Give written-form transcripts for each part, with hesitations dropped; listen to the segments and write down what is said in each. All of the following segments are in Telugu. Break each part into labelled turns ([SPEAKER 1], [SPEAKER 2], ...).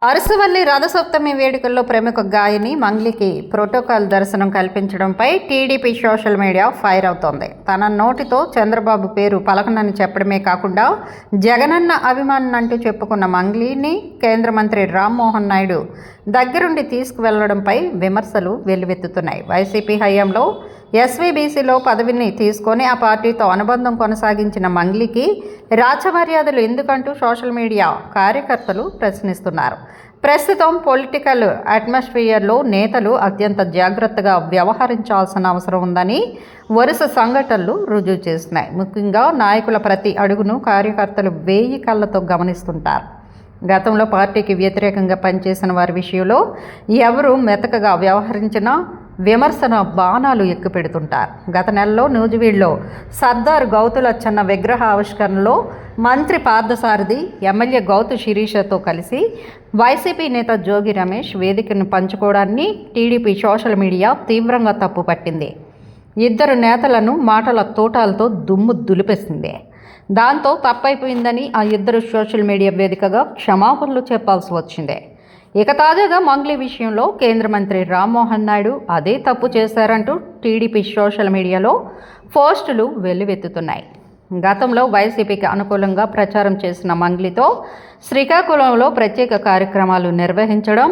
[SPEAKER 1] అరసవల్లి రథసప్తమి వేడుకల్లో ప్రముఖ గాయని మంగ్లీకి ప్రోటోకాల్ దర్శనం కల్పించడంపై టీడీపీ సోషల్ మీడియా ఫైర్ అవుతోంది. తన నోటితో చంద్రబాబు పేరు పలకనని చెప్పడమే కాకుండా జగనన్న అభిమానంటూ చెప్పుకున్న మంగ్లీని కేంద్ర మంత్రి రామ్మోహన్ నాయుడు దగ్గరుండి తీసుకువెళ్లడంపై విమర్శలు వెల్లువెత్తుతున్నాయి. వైసీపీ హయాంలో ఎస్వీబీసీలో పదవిని తీసుకొని ఆ పార్టీతో అనుబంధం కొనసాగించిన మంగ్లీకి రాచమర్యాదలు ఎందుకంటూ సోషల్ మీడియా కార్యకర్తలు ప్రశ్నిస్తున్నారు. ప్రస్తుతం పొలిటికల్ అట్మాస్ఫియర్లో నేతలు అత్యంత జాగ్రత్తగా వ్యవహరించాల్సిన అవసరం ఉందని వరుస సంఘటనలు రుజువు చేస్తున్నాయి. ముఖ్యంగా నాయకుల ప్రతి అడుగును కార్యకర్తలు వేయి కళ్ళతో గమనిస్తుంటారు. గతంలో పార్టీకి వ్యతిరేకంగా పనిచేసిన వారి విషయంలో ఎవరు మెతకగా వ్యవహరించినా విమర్శన బాణాలు ఎక్కుపెడుతుంటారు. గత నెలలో నూజివీడులో సర్దార్ గౌతులచ్చన్న విగ్రహ ఆవిష్కరణలో మంత్రి పార్థసారథి, ఎమ్మెల్యే గౌతు శిరీషతో కలిసి వైసీపీ నేత జోగి రమేష్ వేదికను పంచుకోవడాన్ని టీడీపీ సోషల్ మీడియా తీవ్రంగా తప్పుపట్టింది. ఇద్దరు నేతలను మాటల తోటాలతో దుమ్ము దులిపేసింది. దాంతో తప్పైపోయిందని ఆ ఇద్దరు సోషల్ మీడియా వేదికగా క్షమాపణలు చెప్పాల్సి వచ్చింది. ఇక తాజాగా మంగ్లీ విషయంలో కేంద్ర మంత్రి రామ్మోహన్ నాయుడు అదే తప్పు చేశారంటూ టీడీపీ సోషల్ మీడియాలో పోస్టులు వెల్లువెత్తుతున్నాయి. గతంలో వైసీపీకి అనుకూలంగా ప్రచారం చేసిన మంగ్లీతో శ్రీకాకుళంలో ప్రత్యేక కార్యక్రమాలు నిర్వహించడం,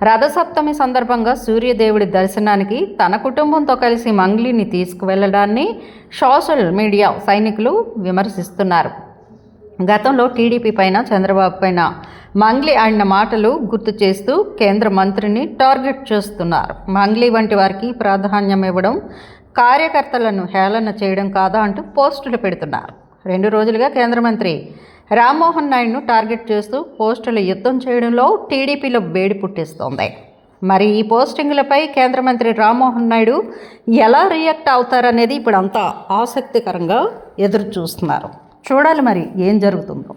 [SPEAKER 1] రథసప్తమి సందర్భంగా సూర్యదేవుడి దర్శనానికి తన కుటుంబంతో కలిసి మంగ్లీని తీసుకువెళ్లడాన్ని సోషల్ మీడియా సైనికులు విమర్శిస్తున్నారు. గతంలో టీడీపీ పైన, చంద్రబాబు పైన మంగ్లీ ఆడిన మాటలు గుర్తు చేస్తూ కేంద్ర మంత్రిని టార్గెట్ చేస్తున్నారు. మంగ్లీ వంటి వారికి ప్రాధాన్యం ఇవ్వడం కార్యకర్తలను హేళన చేయడం కాదా అంటూ పోస్టులు పెడుతున్నారు. 2 రోజులుగా కేంద్ర మంత్రి రామ్మోహన్ నాయుడును టార్గెట్ చేస్తూ పోస్టుల యుద్ధం చేయడంలో టీడీపీలో వేడి పుట్టిస్తోంది. మరి ఈ పోస్టింగ్లపై కేంద్ర మంత్రి రామ్మోహన్ నాయుడు ఎలా రియాక్ట్ అవుతారనేది ఇప్పుడు అంతా ఆసక్తికరంగా ఎదురు చూస్తున్నారు. చూడాలి మరి ఏం జరుగుతుందో.